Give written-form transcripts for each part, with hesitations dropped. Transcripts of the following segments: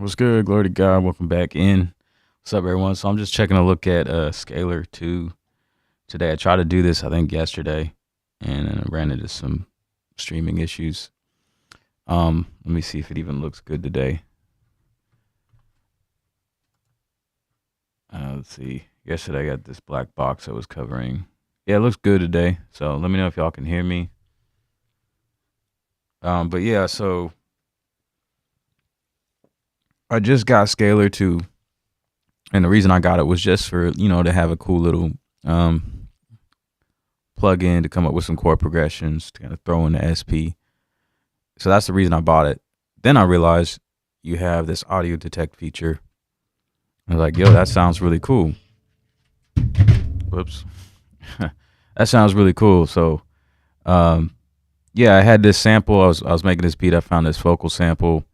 What's good? Glory to God. Welcome back in. What's up, everyone? So I'm just checking a look at Scalar 2 today. I tried to do this, I think, yesterday, and then I ran into some streaming issues. Let me see if it even looks good today. Let's see. Yesterday I got this black box I was covering. Yeah, it looks good today. So let me know if y'all can hear me. But yeah, so I just got Scalar 2. And the reason I got it was just for, to have a cool little plug-in to come up with some chord progressions to kind of throw in the SP. So that's the reason I bought it. Then I realized you have this audio detect feature. I was like, yo, that sounds really cool. Whoops. That sounds really cool. So, yeah, I had this sample. I was making this beat. I found this vocal sample.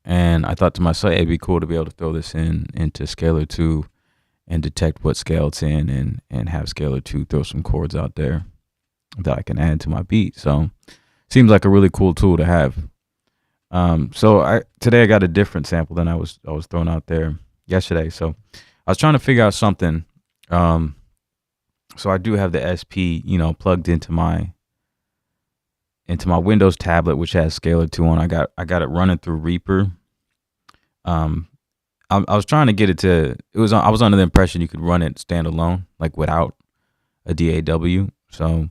And I thought to myself, hey, it'd be cool to be able to throw this into Scalar 2 and detect what scale it's in and have Scalar 2 throw some chords out there that I can add to my beat. So seems like a really cool tool to have. So today I got a different sample than I was throwing out there yesterday. So I was trying to figure out something. So I do have the SP, plugged into my Windows tablet, which has Scalar 2 on. I got it running through Reaper. I was trying to get it to. I was under the impression you could run it standalone, like without a DAW. So,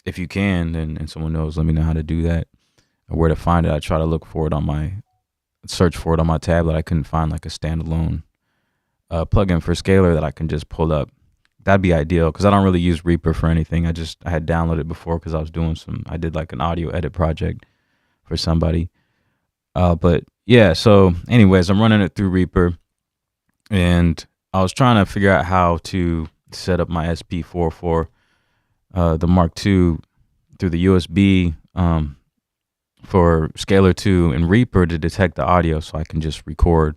if you can, and someone knows, let me know how to do that or where to find it. I try to look for it search for it on my tablet. I couldn't find like a standalone plugin for Scalar that I can just pull up. That'd be ideal because I don't really use Reaper for anything. I had downloaded it before because I did like an audio edit project for somebody. But yeah, so anyways, I'm running it through Reaper and I was trying to figure out how to set up my SP-404, the Mark II through the USB, for Scalar 2 and Reaper to detect the audio so I can just record,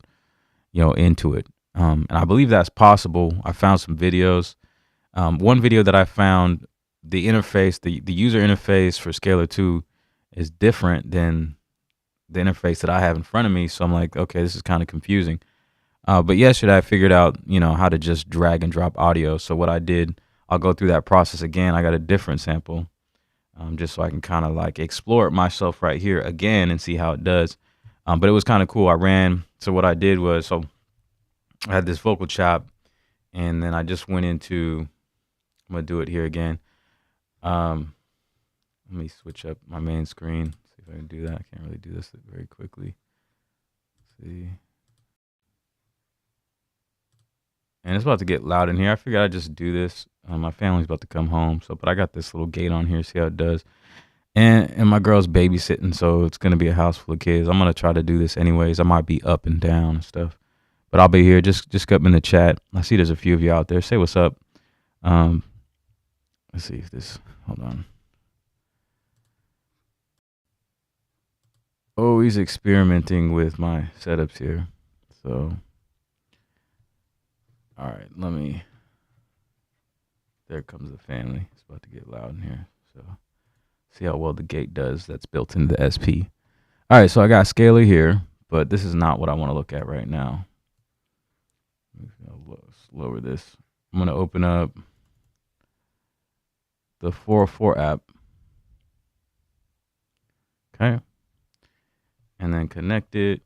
into it. And I believe that's possible. I found some videos. One video that I found, the interface, the user interface for Scalar 2 is different than the interface that I have in front of me. So I'm like, okay, this is kind of confusing. But yesterday I figured out, how to just drag and drop audio. So what I did, I'll go through that process again. I got a different sample, just so I can kind of like explore it myself right here again and see how it does. But it was kind of cool. So what I did was, so I had this vocal chop and then I just went into, I'm going to do it here again. Let me switch up my main screen. See if I can do that. I can't really do this very quickly. Let's see. And it's about to get loud in here. I figured I'd just do this. My family's about to come home. But I got this little gate on here. See how it does. And my girl's babysitting. So it's going to be a house full of kids. I'm going to try to do this anyways. I might be up and down and stuff. But I'll be here. Just come in the chat. I see there's a few of you out there. Say what's up. Let's see if this, hold on. Always experimenting with my setups here. So, all right, there comes the family. It's about to get loud in here. So, see how well the gate does that's built into the SP. All right, so I got Scalar here, but this is not what I want to look at right now. Let's lower this. I'm going to open up the 404 app. Okay. And then connect it.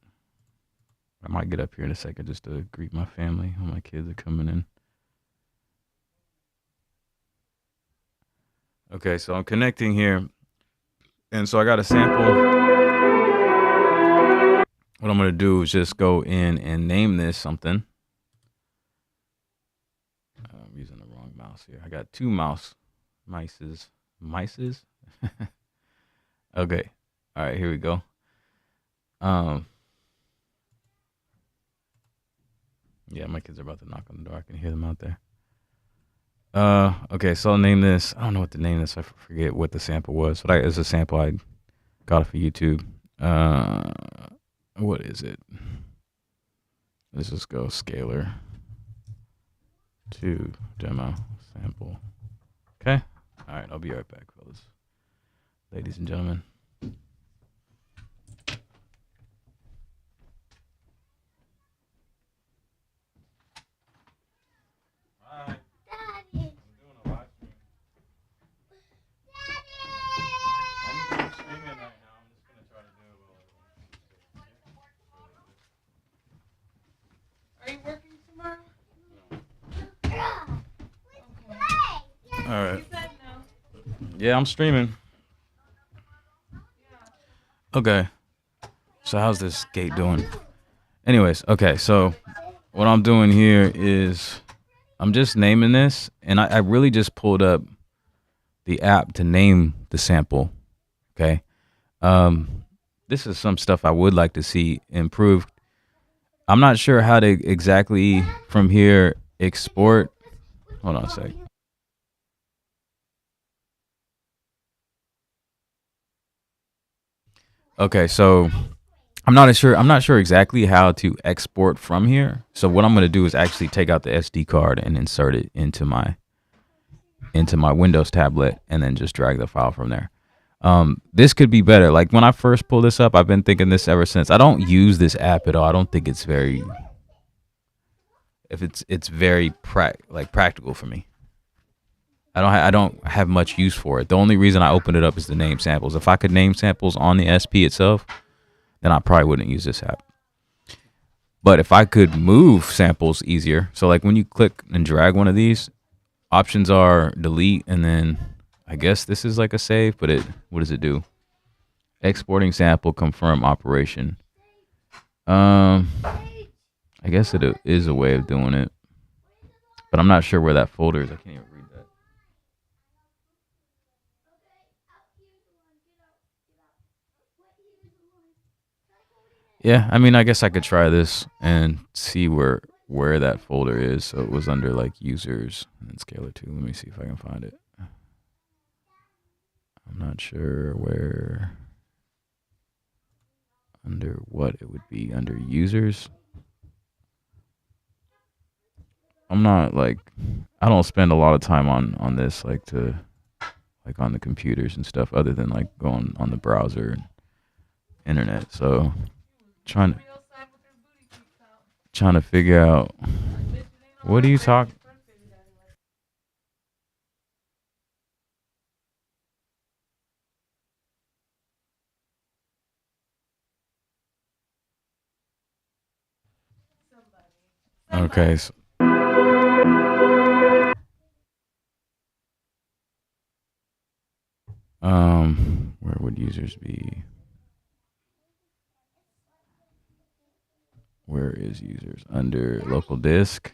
I might get up here in a second just to greet my family. All my kids are coming in. Okay, so I'm connecting here. And so I got a sample. What I'm going to do is just go in and name this something. I'm using the wrong mouse here. I got two mices. Okay. All right, here we go. Yeah, my kids are about to knock on the door. I can hear them out there. Okay, so I'll name this. I don't know what to name this. I forget what the sample was, but it's a sample I got off of YouTube. What is it? Let's just go Scalar 2 demo sample. Okay. All right, I'll be right back, fellas. Ladies and gentlemen. All right. Yeah, I'm streaming. Okay. So how's this gate doing? Anyways, okay. So what I'm doing here is I'm just naming this, and I really just pulled up the app to name the sample. Okay. This is some stuff I would like to see improved. I'm not sure how to exactly from here export. Hold on a sec. Okay, so I'm not sure exactly how to export from here. So what I'm going to do is actually take out the SD card and insert it into my Windows tablet and then just drag the file from there. This could be better. Like when I first pulled this up, I've been thinking this ever since. I don't use this app at all. I don't think it's very very practical for me. I don't have much use for it. The only reason I opened it up is to name samples. If I could name samples on the SP itself, then I probably wouldn't use this app. But if I could move samples easier, so like when you click and drag one of these, options are delete, and then I guess this is like a save, but what does it do? Exporting sample, confirm operation. I guess it is a way of doing it, but I'm not sure where that folder is. I can't even read that. Yeah, I mean, I guess I could try this and see where that folder is. So it was under like users and scalar 2. Let me see if I can find it. I'm not sure where, under what it would be, under users. I'm not like, I don't spend a lot of time on this, like on the computers and stuff, other than like going on the browser and internet. So trying to figure out, what do you talk? Okay. So, where would users be? Where is users? Under local disk.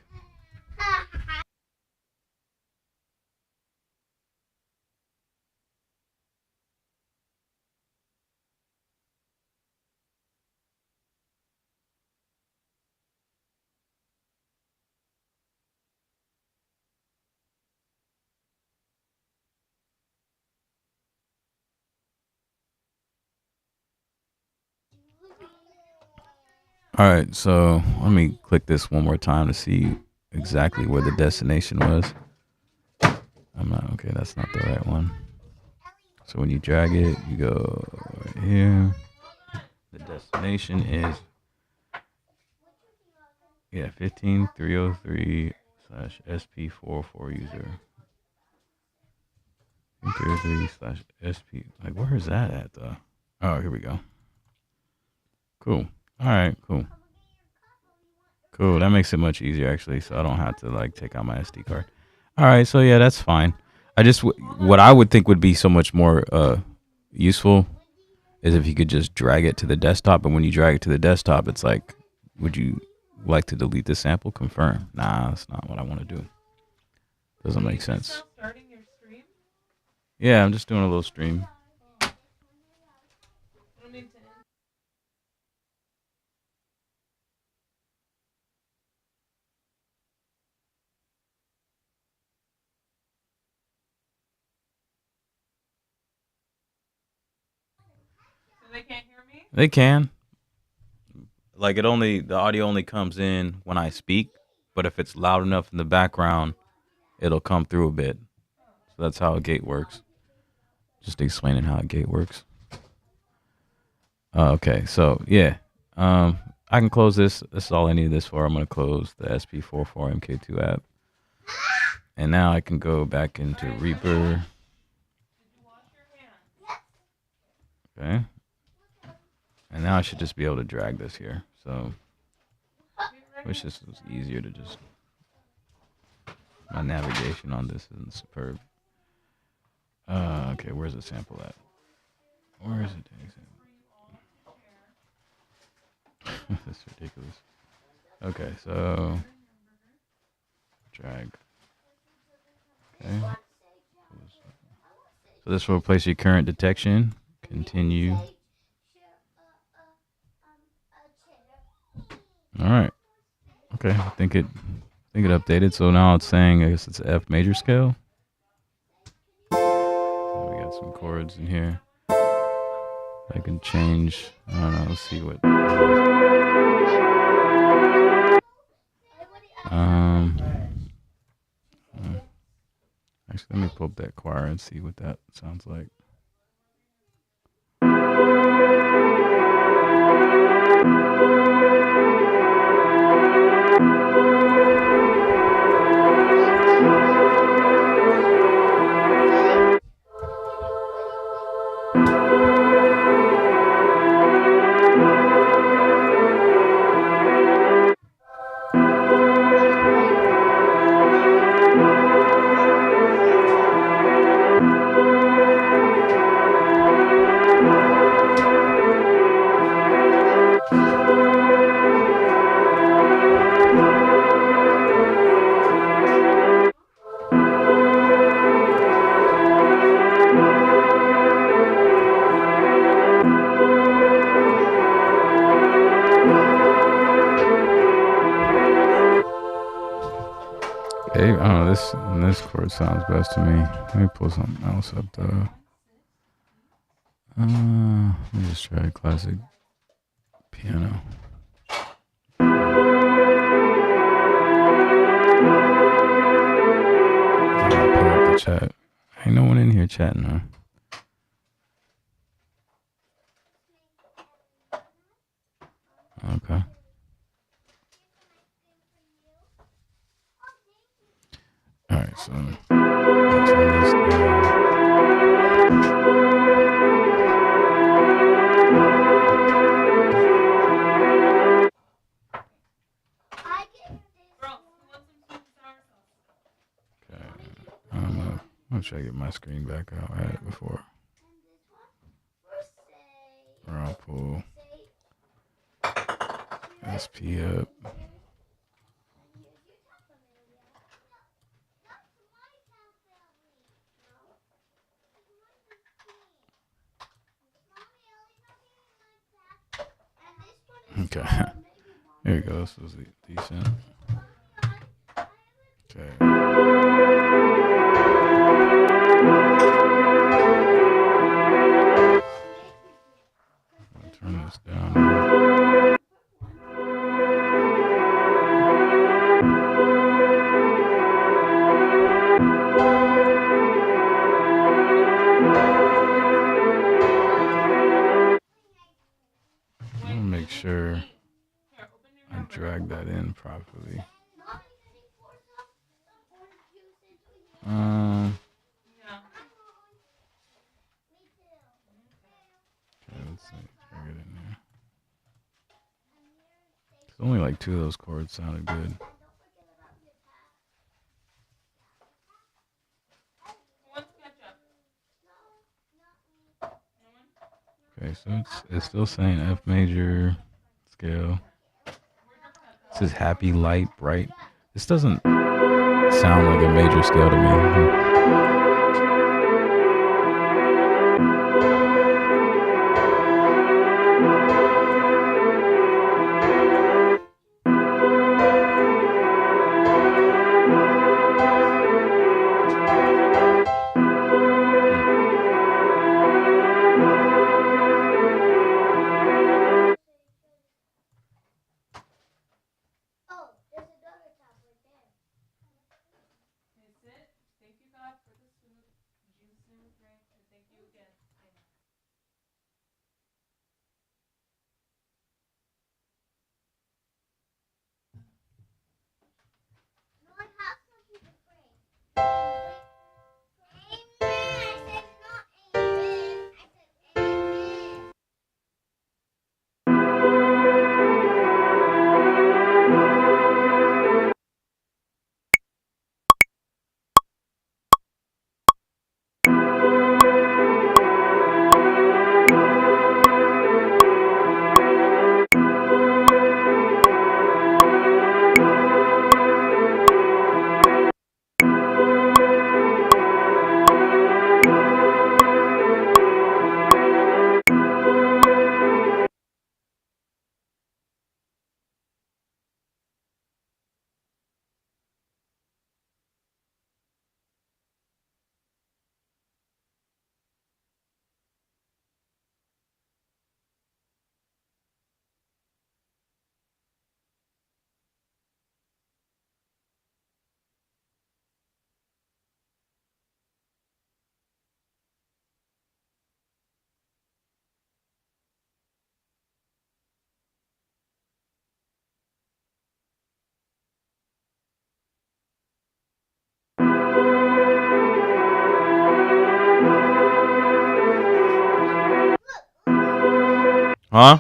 All right, so let me click this one more time to see exactly where the destination was. I'm not, okay, that's not the right one. So when you drag it, you go right here. The destination is, yeah, 15303 / SP-404 user. 303 / SP. Like, where is that at though? Oh, here we go. Cool. All right, cool. Cool. That makes it much easier actually, so I don't have to like take out my SD card. All right, so yeah, that's fine. I just what I would think would be so much more useful is if you could just drag it to the desktop, and when you drag it to the desktop, it's like, would you like to delete the sample? Confirm. Nah, that's not what I want to do. Doesn't make sense. Yeah, I'm just doing a little stream. They can't hear me? They can. Like the audio only comes in when I speak, but if it's loud enough in the background, it'll come through a bit. So that's how a gate works. Just explaining how a gate works. Okay, so yeah. I can close this. This is all I need this for. I'm gonna close the SP-404 MK2 app. And now I can go back into Reaper. Okay. And now I should just be able to drag this here. So I wish this was easier to just, my navigation on this isn't superb. Okay, where's the sample at? Where is it? That's ridiculous. Okay, so drag. Okay. So this will replace your current detection. Continue. All right. Okay, I think it updated. So now it's saying I guess it's F major scale. So we got some chords in here. I can change. I don't know. Let's see what. Actually, let me pull up that choir and see what that sounds like. Okay, I don't know, this chord sounds best to me. Let me pull something else up though. Let me just try a classic piano. I'll pull up the chat. Ain't no one in here chatting though. Okay. All right, so turn this down. Okay, I'm gonna try to get my screen back out. I had it before. Or I'll pull SP up. Okay, there you go. This was decent. Okay. I'll turn this down. I'm gonna make sure I drag that in properly. Okay, let's see. Drag it in there. Only like 2 of those chords sounded good. Okay, so it's still saying F major scale. It says happy, light, bright. This doesn't sound like a major scale to me. Huh?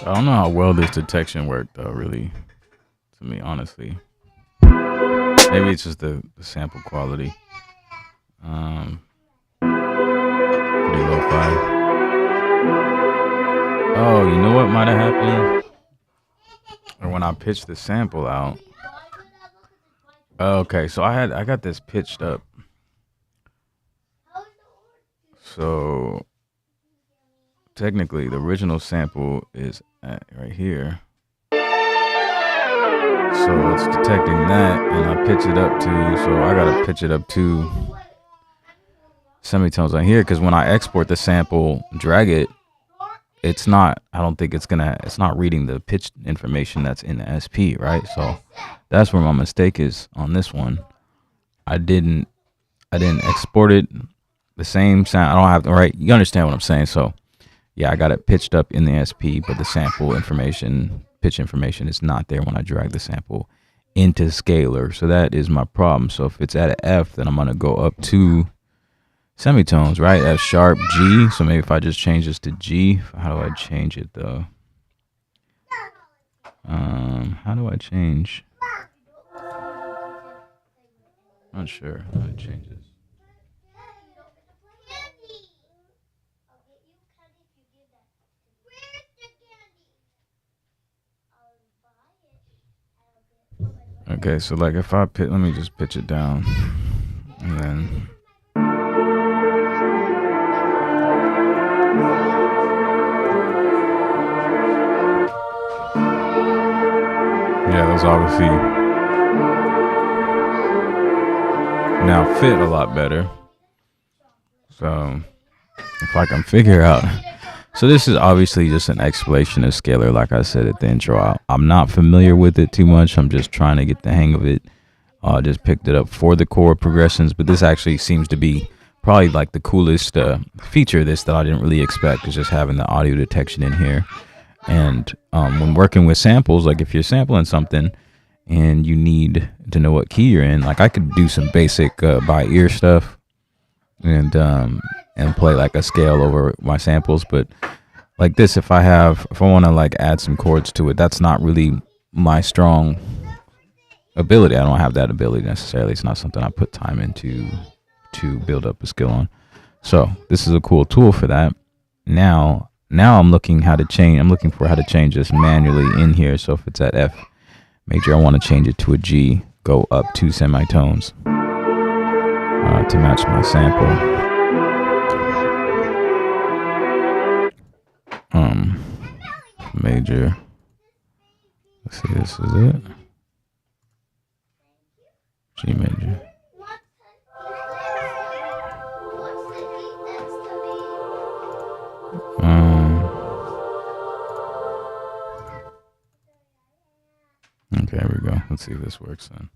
I don't know how well this detection worked, though, really, to me, honestly. Maybe it's just the sample quality. Pretty lo-fi. Oh, you know what might have happened? Or when I pitched the sample out. Okay, so I got this pitched up. So technically, the original sample is right here. So it's detecting that, and I pitch it up to, so I gotta pitch it up to semitones on here, because when I export the sample, drag it, it's not, I don't think it's not reading the pitch information that's in the SP, right? So that's where my mistake is on this one. I didn't export it the same sound. I don't have, right? You understand what I'm saying? So yeah, I got it pitched up in the SP, but the sample information, pitch information is not there when I drag the sample into scalar. So that is my problem. So if it's at an F, then I'm going to go up to semitones, right? F sharp, G. So maybe if I just change this to G, how do I change it though? How do I change? Not sure how to change this. Okay, so like if I let me just pitch it down, and then yeah, those obviously now fit a lot better. So if I can figure out, so this is obviously just an explanation of scalar, like I said at the intro. I'm not familiar with it too much. I'm just trying to get the hang of it. Just picked it up for the chord progressions, but this actually seems to be probably like the coolest feature of this that I didn't really expect, is just having the audio detection in here. And when working with samples, like if you're sampling something and you need to know what key you're in, like I could do some basic by ear stuff and play like a scale over my samples, but like this, if I want to like add some chords to it, that's not really my strong ability. I don't have that ability necessarily. It's not something I put time into to build up a skill on. So this is a cool tool for that. Now I'm looking how to change. I'm looking for how to change this manually in here. So if it's at F major, I want to change it to a G. Go up 2 semitones to match my sample. Major. Let's see. This is it. G major. Okay, here we go. Let's see if this works then.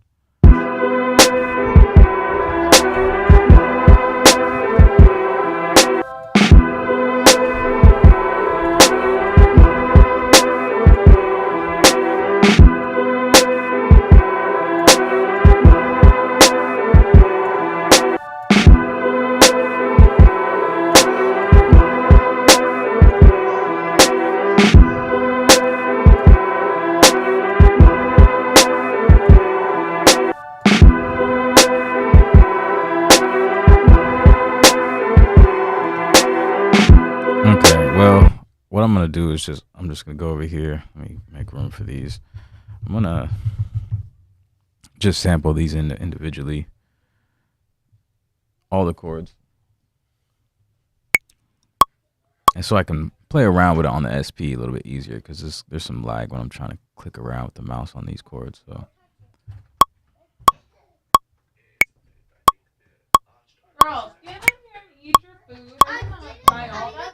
What I'm gonna do is I'm just gonna go over here. Let me make room for these. I'm gonna just sample these individually, all the chords, and so I can play around with it on the SP a little bit easier because there's some lag when I'm trying to click around with the mouse on these chords. So. Girls, get in here and eat your food. I'm gonna buy all that